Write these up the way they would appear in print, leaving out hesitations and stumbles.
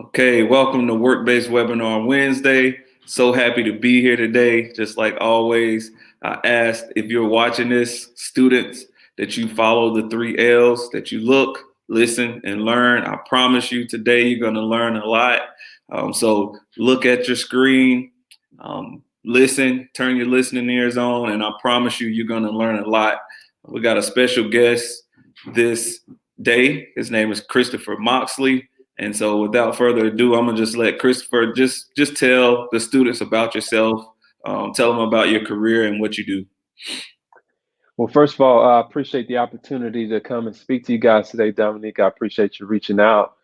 Okay, welcome to Work-Based Webinar Wednesday. So happy to be here today. Just like always, I asked if you're watching this, students, that you follow the 3 L's, that you look, listen, and learn. I promise you today you're going to learn a lot. So look at your screen, listen, turn your listening ears on, and I promise you you're going to learn a lot. We got a special guest this day. His name is Christopher Moxley. And so without further ado, I'm gonna just let Christopher just tell the students about yourself, tell them about your career and what you do. Well, first of all, I appreciate the opportunity to come and speak to you guys today, Dominique. I appreciate you reaching out.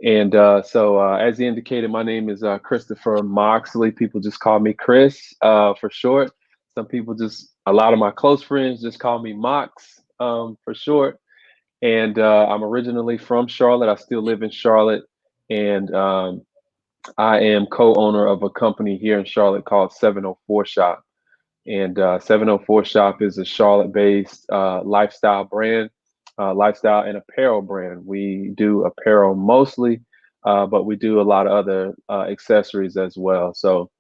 And as he indicated, my name is Christopher Moxley. People just call me Chris for short. A lot of my close friends just call me Mox for short. And I'm originally from Charlotte. I still live in Charlotte. And I am co-owner of a company here in Charlotte called 704 Shop. And 704 Shop is a Charlotte-based lifestyle brand, lifestyle and apparel brand. We do apparel mostly, but we do a lot of other accessories as well. So,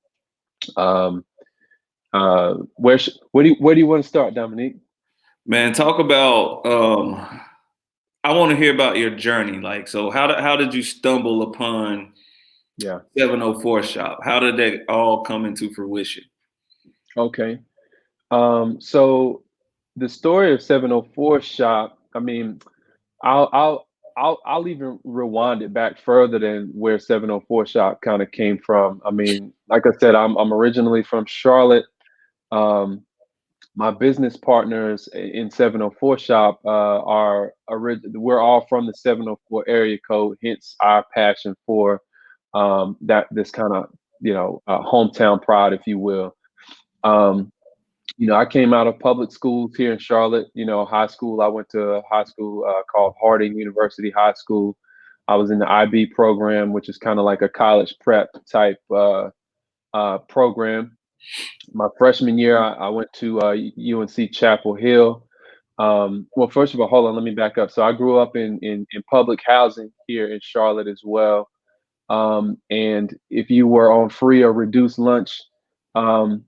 where do you want to start, Dominique? Man, talk about. I want to hear about your journey. Like, so how did you stumble upon Yeah. 704 Shop? How did that all come into fruition? Okay. So the story of 704 Shop, I mean, I'll I'll I'll even rewind it back further than where 704 Shop kind of came from. I mean, like I said, I'm originally from Charlotte. Um, my business partners in 704 Shop we're all from the 704 area code, hence our passion for that this kind of hometown pride, if you will. Um, I came out of public schools here in Charlotte. High school. I went to a high school called Harding University High School. I was in the IB program, which is kind of like a college prep type program. My freshman year, I went to UNC Chapel Hill. Well, first of all, hold on, let me back up. So I grew up in public housing here in Charlotte as well. And if you were on free or reduced lunch, um,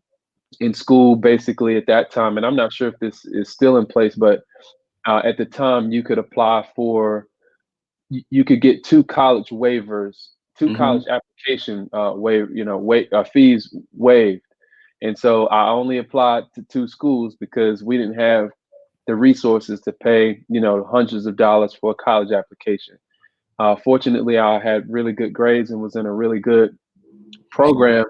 in school basically at that time, and I'm not sure if this is still in place, but at the time you could apply for, you could get two college waivers, two Mm-hmm. college application fees waived. And so I only applied to two schools because we didn't have the resources to pay, hundreds of dollars for a college application. Fortunately, I had really good grades and was in a really good program,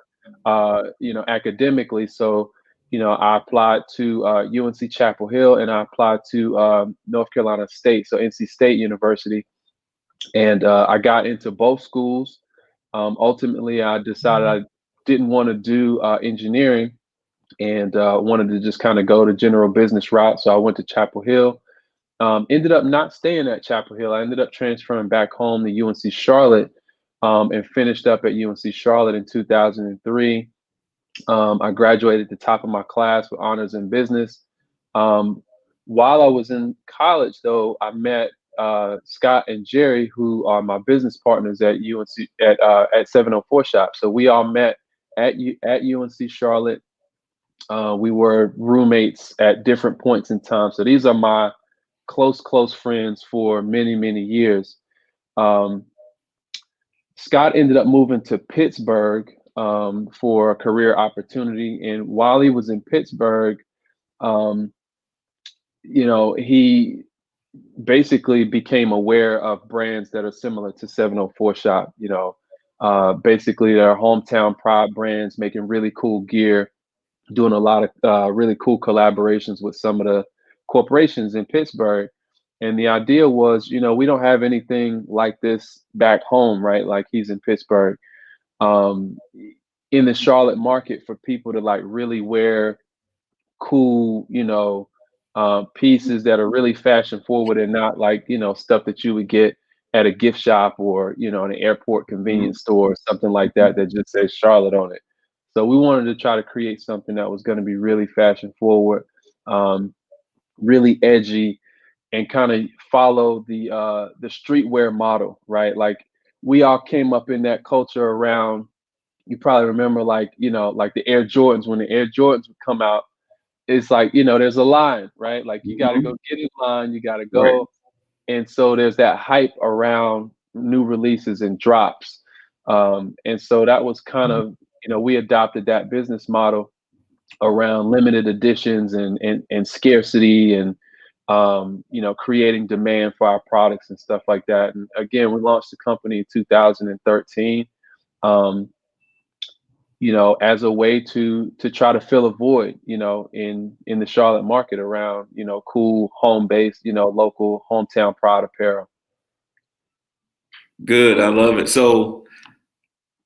academically. So, I applied to UNC Chapel Hill and I applied to North Carolina State, so NC State University. And I got into both schools. Ultimately, I decided I didn't want to do engineering and wanted to just kind of go the general business route. So I went to Chapel Hill. Ended up not staying at Chapel Hill. I ended up transferring back home to UNC Charlotte, and finished up at UNC Charlotte in 2003. I graduated at the top of my class with honors in business. Um, while I was in college, though, I met Scott and Jerry, who are my business partners at UNC at 704 Shop. So we all met at UNC Charlotte. We were roommates at different points in time. So these are my close friends for many years. Um, Scott ended up moving to Pittsburgh for a career opportunity, and while he was in Pittsburgh, um, he basically became aware of brands that are similar to 704 Shop. Basically, they're hometown pride brands making really cool gear, doing a lot of really cool collaborations with some of the corporations in Pittsburgh. And the idea was, we don't have anything like this back home, right? Like he's in Pittsburgh, um, in the Charlotte market for people to like really wear cool, pieces that are really fashion forward and not like, stuff that you would get at a gift shop or, an airport convenience store or something like that that just says Charlotte on it. So we wanted to try to create something that was going to be really fashion forward, um, really edgy, and kind of follow the streetwear model, right? Like we all came up in that culture around, you probably remember, like, like the Air Jordans. When the Air Jordans would come out, it's like, there's a line, right? Like, you got to Mhm. go get in line, you got to Right. go. And so there's that hype around new releases and drops. And so that was kind of, we adopted that business model around limited editions and scarcity, and creating demand for our products and stuff like that. And again, we launched the company in 2013, um, as a way to try to fill a void, in the Charlotte market around, cool home based, local hometown proud apparel. Good. I love it. So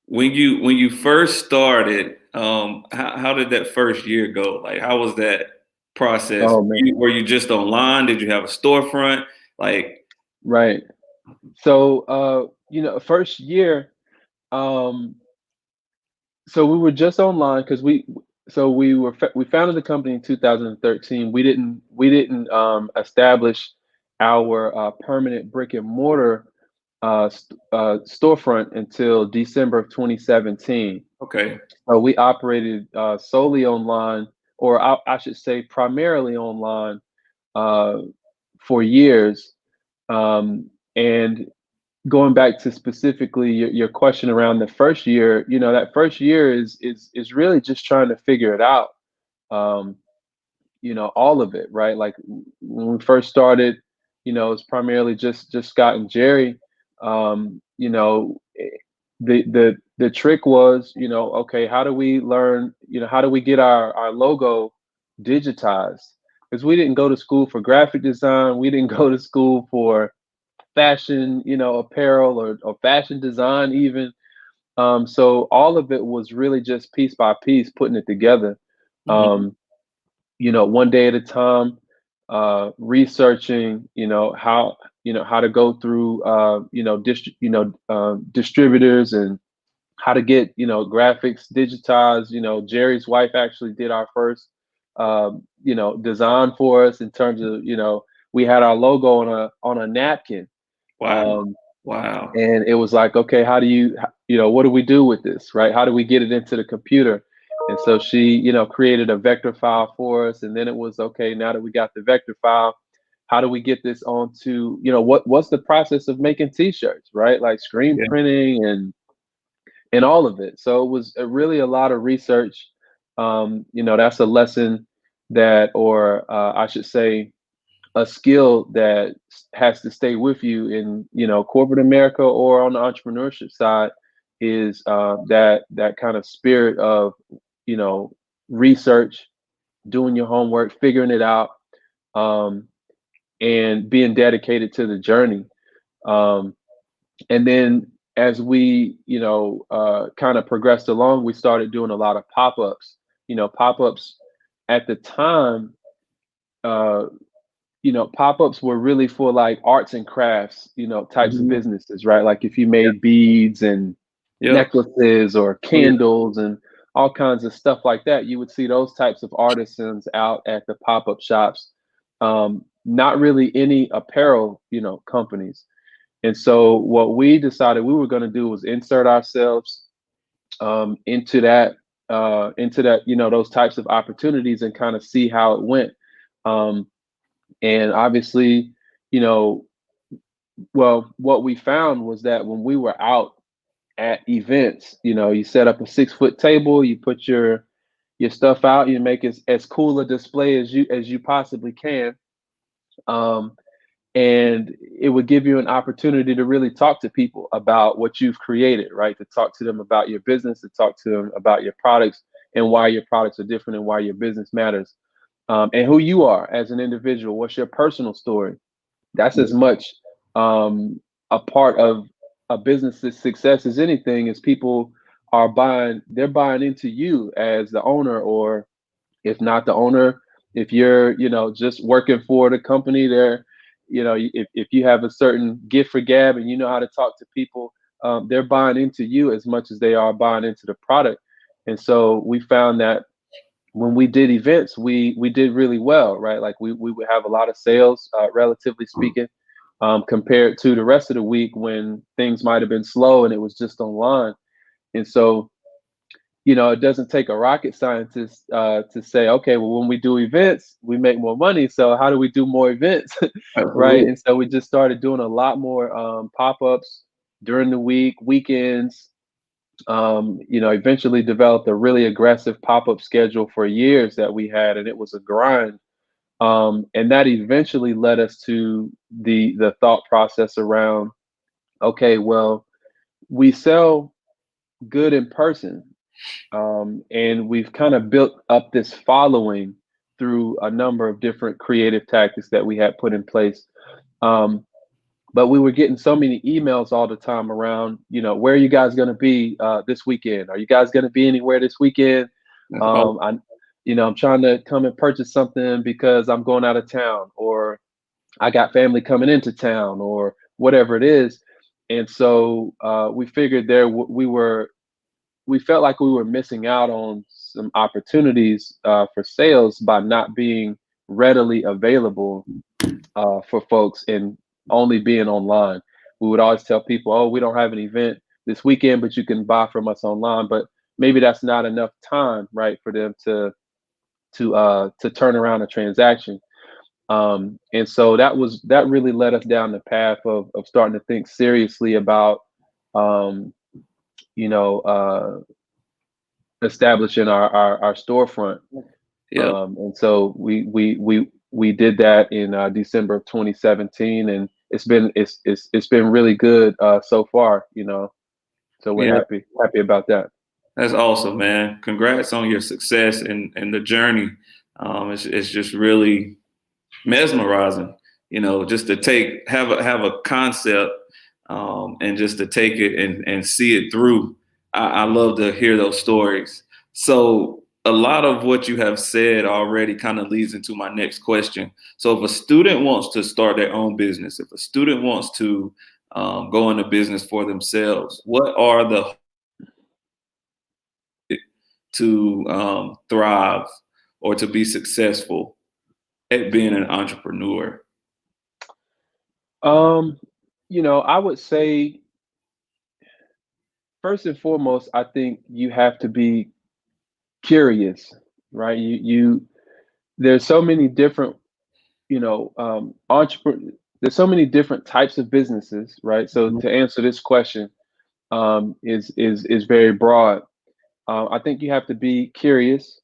when you first started, how did that first year go? Like, how was that process? Oh man, Were you just online? Did you have a storefront? Like, right. So first year, um, so we were just online because we founded the company in 2013. We didn't establish our permanent brick and mortar storefront until December of 2017. okay, We operated solely online, or I should say primarily online, uh, for years. And going back to specifically your question around the first year, that first year is really just trying to figure it out. Um, all of it, right? Like when we first started, it's primarily just Scott and Jerry. The trick was, okay, how do we learn, how do we get our logo digitized? Because we didn't go to school for graphic design, we didn't go to school for fashion, apparel or fashion design even. So all of it was really just piece by piece, putting it together. mhm, Um, one day at a time, researching, how to go through, distributors, and how to get, graphics digitized. Jerry's wife actually did our first, design for us, in terms of, we had our logo on a napkin. wow, Um, wow, and it was like, okay, how do what do we do with this, right? How do we get it into the computer? And so she, created a vector file for us. And then it was, okay, now that we got the vector file, how do we get this onto, what's the process of making t-shirts, right? Like screen yeah, printing and all of it. So it was really a lot of research. That's a lesson that, or I should say, a skill that has to stay with you in, corporate America or on the entrepreneurship side, is that kind of spirit of, you know research, doing your homework, figuring it out, um, and being dedicated to the journey. um, and then as we, kind of progressed along, we started doing a lot of pop-ups. Pop-ups at the time, uh, pop-ups were really for like arts and crafts, types of mhm, businesses, right? Like if you yeah, made beads and yep, necklaces or oh yeah, candles and all kinds of stuff like that, you would see those types of artisans out at the pop-up shops. Not really any apparel, companies. And so what we decided we were going to do was insert ourselves, into that, those types of opportunities, and kind of see how it went. Um, and obviously, you know, well, what we found was that when we were out at events, you set up a 6 foot table, you put your stuff out, you make as cool a display as you possibly can. Um, and it would give you an opportunity to really talk to people about what you've created, right? To talk to them about your business, to talk to them about your products, and why your products are different, and why your business matters, and who you are as an individual. What's your personal story? That's as much, a part of a business's success as anything. Is people they're buying into you as the owner, or if not the owner, if you're, just working for the company there, if you have a certain gift for gab and you know how to talk to people, they're buying into you as much as they are buying into the product. And so we found that when we did events, we did really well, right? Like we would have a lot of sales, relatively speaking. compared to the rest of the week when things might have been slow and it was just online. And so, it doesn't take a rocket scientist to say, okay, well, when we do events, we make more money. So how do we do more events? Right. Absolutely. And so we just started doing a lot more pop-ups during the week, weekends. Eventually developed a really aggressive pop-up schedule for years that we had, and it was a grind. And that eventually led us to the thought process around, okay, well, we sell good in person, and we've kind of built up this following through a number of different creative tactics that we had put in place. Um, but we were getting so many emails all the time around, where are you guys going to be this weekend? Are you guys going to be anywhere this weekend? That's all. I'm trying to come and purchase something because I'm going out of town, or I got family coming into town, or whatever it is. And so we figured we felt like we were missing out on some opportunities for sales by not being readily available for folks and only being online. We would always tell people, oh, we don't have an event this weekend, but you can buy from us online. But maybe that's not enough time, right, for them to turn around a transaction. And so that really led us down the path of starting to think seriously about um, you know uh, establishing our storefront. Yeah. And so we did that in December of 2017, and it's been really good so far. So we're Yeah. happy about that. That's awesome, man. Congrats on your success and the journey. It's just really mesmerizing, just to have a concept, and just to take it and see it through. I love to hear those stories. So a lot of what you have said already kind of leads into my next question. So if a student wants to start their own business, if a student wants to go into business for themselves, what are the to thrive or to be successful at being an entrepreneur? Um, I would say first and foremost, I think you have to be curious, right? There's so many different, entrepreneur. There's so many different types of businesses, right? So to answer this question, is very broad. I think you have to be curious.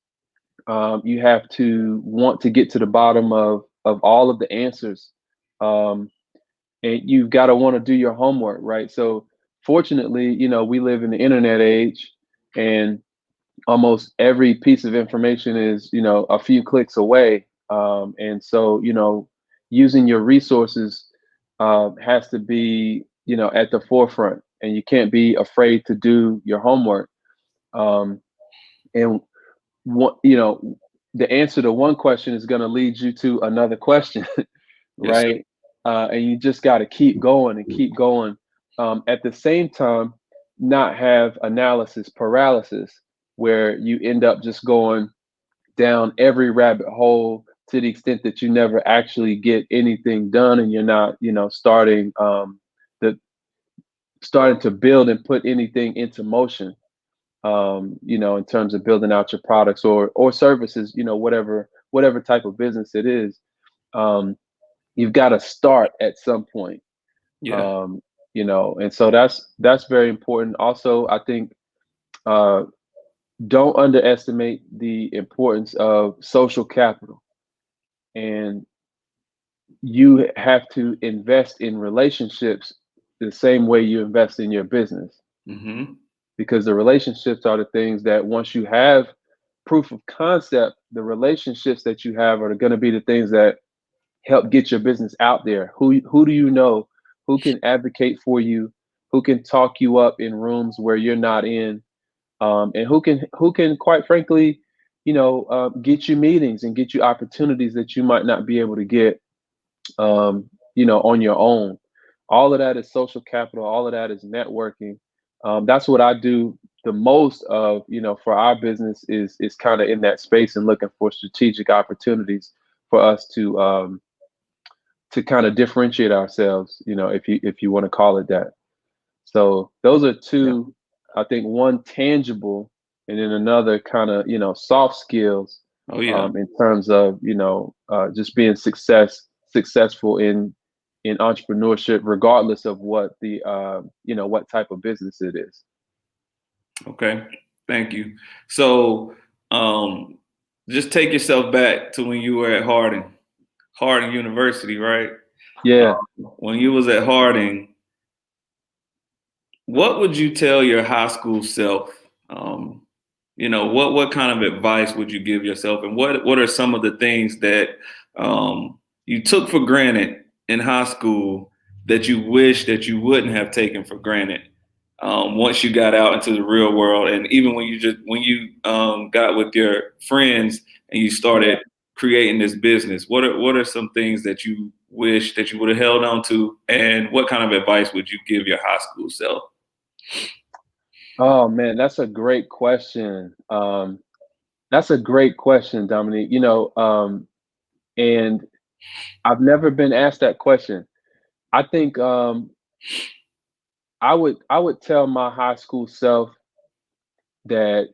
You have to want to get to the bottom of all of the answers, um, and you've got to want to do your homework, right? So fortunately, we live in the internet age, and almost every piece of information is a few clicks away. And so using your resources has to be at the forefront, and you can't be afraid to do your homework. um, and what the answer to one question is going to lead you to another question. Yes, sir. Right? And you just got to keep going and keep going. At the same time, not have analysis paralysis, where you end up just going down every rabbit hole to the extent that you never actually get anything done, and you're not, the starting to build and put anything into motion. In terms of building out your products or services, whatever type of business it is. Um, you've got to start at some point. Yeah. And so that's very important. Also, I think uh, don't underestimate the importance of social capital, and you have to invest in relationships the same way you invest in your business, Mm-hmm. because the relationships are the things that once you have proof of concept, the relationships that you have are going to be the things that help get your business out there. Who do you know? Who can advocate for you? Who can talk you up in rooms where you're not in? And who can quite frankly, get you meetings and get you opportunities that you might not be able to get, on your own. All of that is social capital. All of that is networking. That's what I do the most of, for our business is kind of in that space and looking for strategic opportunities for us to kind of differentiate ourselves, if you want to call it that. So those are Yeah. two, I think, one tangible and then another kind of, soft skills, Oh yeah. in terms of, just being successful in entrepreneurship, regardless of what the, what type of business it is. Okay. Thank you. So, just take yourself back to when you were at Harding University, right? Yeah. When you was at Harding, what would you tell your high school self? What kind of advice would you give yourself, and what are some of the things that you took for granted in high school that you wish that you wouldn't have taken for granted once you got out into the real world, and even when you got with your friends and you started creating this business? What are some things that you wish that you would have held on to, and what kind of advice would you give your high school self? Oh man, that's a great question. That's a great question, Dominique. And I've never been asked that question. I think I would tell my high school self that,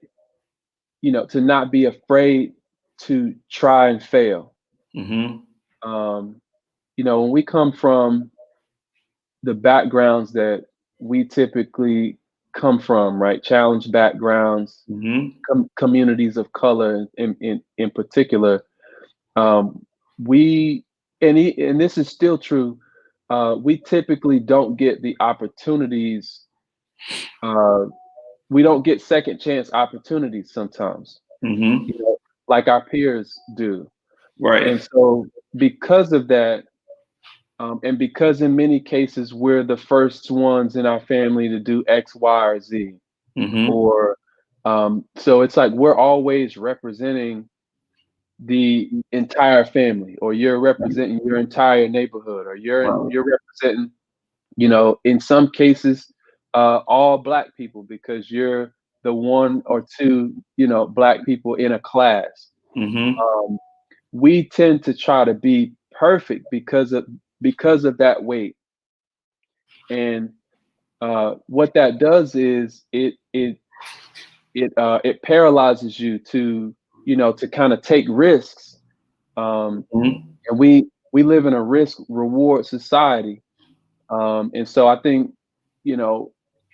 to not be afraid to try and fail. Mm-hmm. Um, when we come from the backgrounds that we typically come from, right? Challenged backgrounds, Mm-hmm. communities of color in particular, um, we and this is still true. We typically don't get the opportunities. Uh, we don't get second chance opportunities sometimes, Mm-hmm. like our peers do. Right. And so, because of that, and because in many cases we're the first ones in our family to do X, Y, or Z, Mm-hmm. or so it's like we're always representing the entire family, or you're representing your entire neighborhood, or you're representing, in some cases, all Black people, because you're the one or two, Black people in a class. Mm-hmm. Um, we tend to try to be perfect because of that weight, and what that does is it paralyzes you to, to kind of take risks. Mm-hmm. And we live in a risk reward society. And so I think, you know,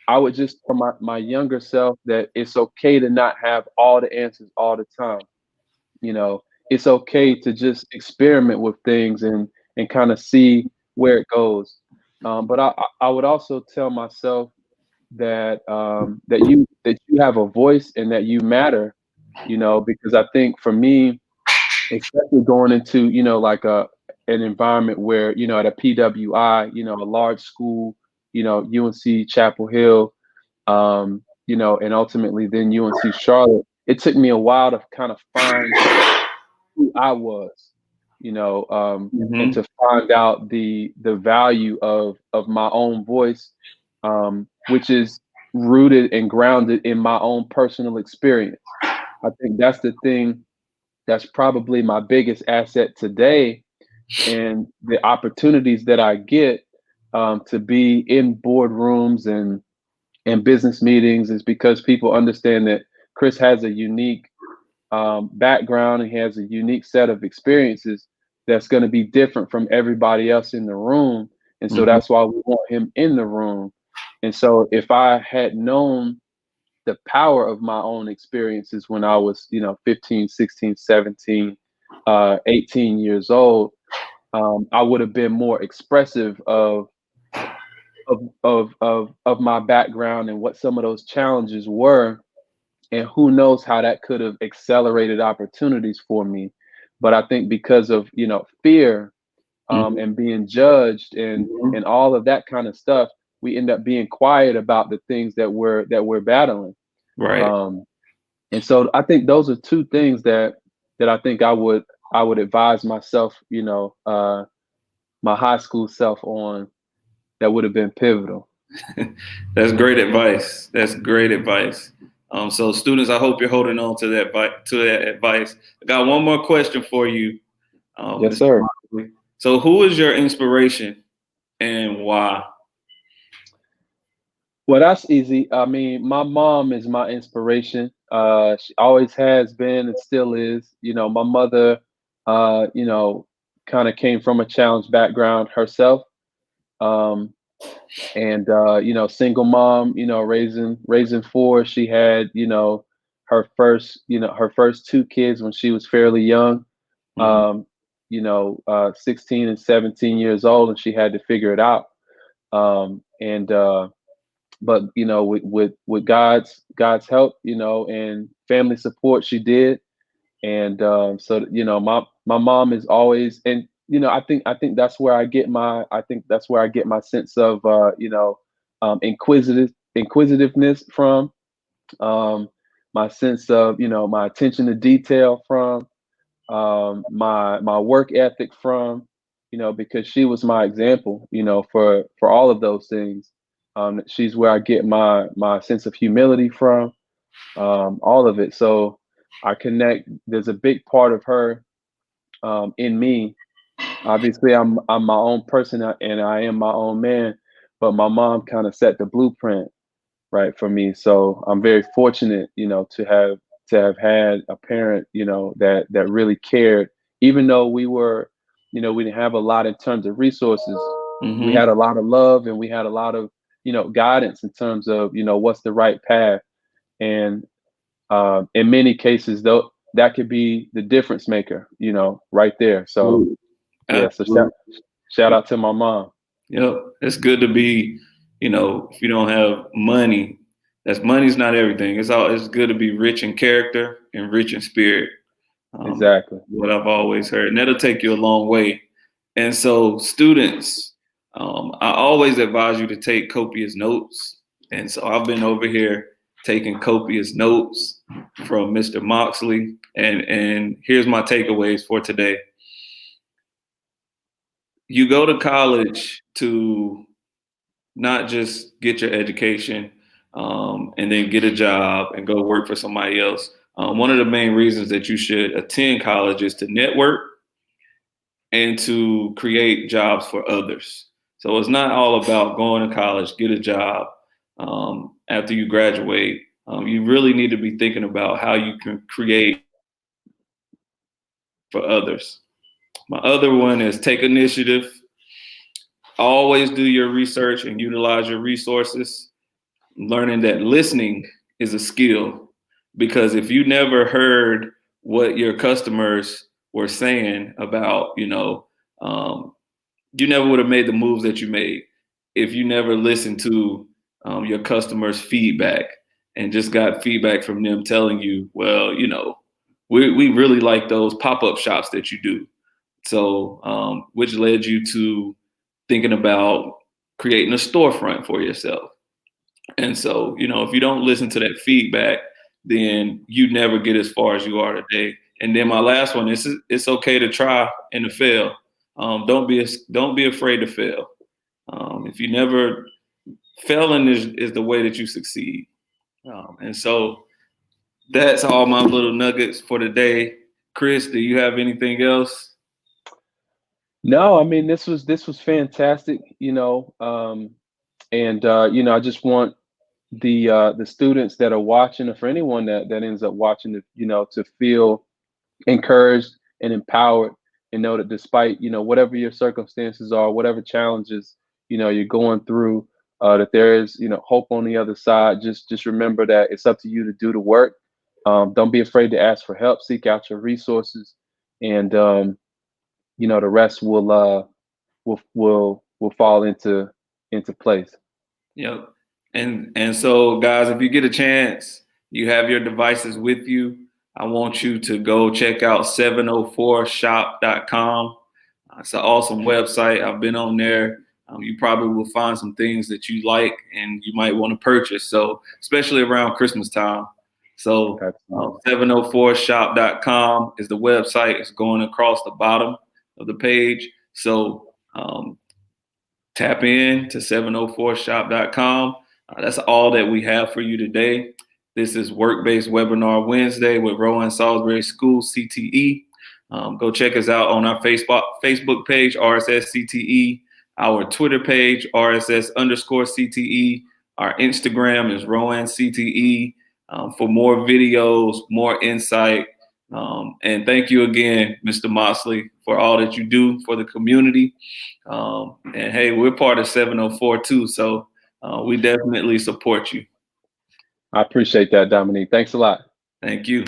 I would just tell my younger self that it's okay to not have all the answers all the time. You know, it's okay to just experiment with things and kind of see where it goes. But I would also tell myself that that you have a voice and that you matter. Because I think for me, especially going into, like an environment where, at a PWI, a large school, UNC Chapel Hill, and ultimately then UNC Charlotte. It took me a while to kind of find who I was, and Mm-hmm. to find out the value of my own voice, which is rooted and grounded in my own personal experience. I think that's the thing that's probably my biggest asset today, and the opportunities that I get, to be in boardrooms and business meetings, is because people understand that Chris has a unique, background, and he has a unique set of experiences that's going to be different from everybody else in the room. And so Mm-hmm. that's why we want him in the room. And so if I had known the power of my own experiences when I was, 15, 16, 17, 18 years old, I would have been more expressive of my background and what some of those challenges were, and who knows how that could have accelerated opportunities for me. But I think because of, fear, Mm-hmm. and being judged and Mm-hmm. and all of that kind of stuff, we end up being quiet about the things that we're battling. Right. Um, and so I think those are two things that I think I would advise myself, my high school self on, that would have been pivotal. That's great advice. That's great advice. So students, I hope you're holding on to that advice. I got one more question for you, Yes, Mr. sir. Moxley. So who is your inspiration and why? Well, that's easy. I mean, my mom is my inspiration. She always has been and still is. My mother, uh, you know, kind of came from a challenged background herself. Um, and single mom, raising four. She had, her first two kids when she was fairly young, Mhm. 16 and 17 years old, and she had to figure it out. And But with God's help, and family support, she did. And so my mom is always, and I think that's where I get my sense of inquisitiveness from, my sense of my attention to detail from, my work ethic from, because she was my example, for all of those things. She's where I get my sense of humility from, all of it. So I connect. There's a big part of her, in me. Obviously, I'm my own person, and I am my own man. But my mom kind of set the blueprint, right, for me. So I'm very fortunate, to have had a parent, that really cared. Even though we didn't have a lot in terms of resources, we Hmm. had a lot of love, and we had a lot of guidance in terms of what's the right path. And in many cases, though, that could be the difference maker, right there. So Absolutely. yeah, so Absolutely. shout out to my mom. Yep. It's good to be, if you don't have money, money's not everything. It's good to be rich in character and rich in spirit. Exactly. What I've always heard, and that'll take you a long way. And so, students, I always advise you to take copious notes. And so, I've been over here taking copious notes from Mr. Moxley. And here's my takeaways for today. You go to college to not just get your education, and then get a job and go work for somebody else. One of the main reasons that you should attend college is to network and to create jobs for others. So it's not all about going to college, get a job after you graduate. You really need to be thinking about how you can create for others. My other one is take initiative. Always do your research and utilize your resources. Learning that listening is a skill, because if you never heard what your customers were saying about, you never would have made the moves that you made if you never listened to your customers' feedback and just got feedback from them telling you, well, we really like those pop-up shops that you do. So, which led you to thinking about creating a storefront for yourself. And so, if you don't listen to that feedback, then you never get as far as you are today. And then my last one is it's okay to try and to fail. Don't be afraid to fail. If you never failing is the way that you succeed. And so that's all my little nuggets for today. Chris, do you have anything else? No, I mean, this was fantastic, and I just want the students that are watching, or for anyone that ends up watching it, to feel encouraged and empowered, and know that despite whatever your circumstances are, whatever challenges you're going through, that there is hope on the other side. Just remember that it's up to you to do the work. Don't be afraid to ask for help. Seek out your resources, and the rest will fall into place. Yep. And so guys, if you get a chance, you have your devices with you. I want you to go check out 704shop.com. It's an awesome website. I've been on there. You probably will find some things that you like and you might want to purchase. So, especially around Christmas time. So, Absolutely. 704shop.com is the website. It's going across the bottom of the page. So, tap in to 704shop.com. That's all that we have for you today. This is Work-Based Webinar Wednesday with Rowan Salisbury School CTE. Go check us out on our Facebook page, RSS CTE, our Twitter page, RSS_CTE. Our Instagram is Rowan CTE for more videos, more insight. And thank you again, Mr. Moxley, for all that you do for the community. And hey, we're part of 704 too, so we definitely support you. I appreciate that, Dominique. Thanks a lot. Thank you.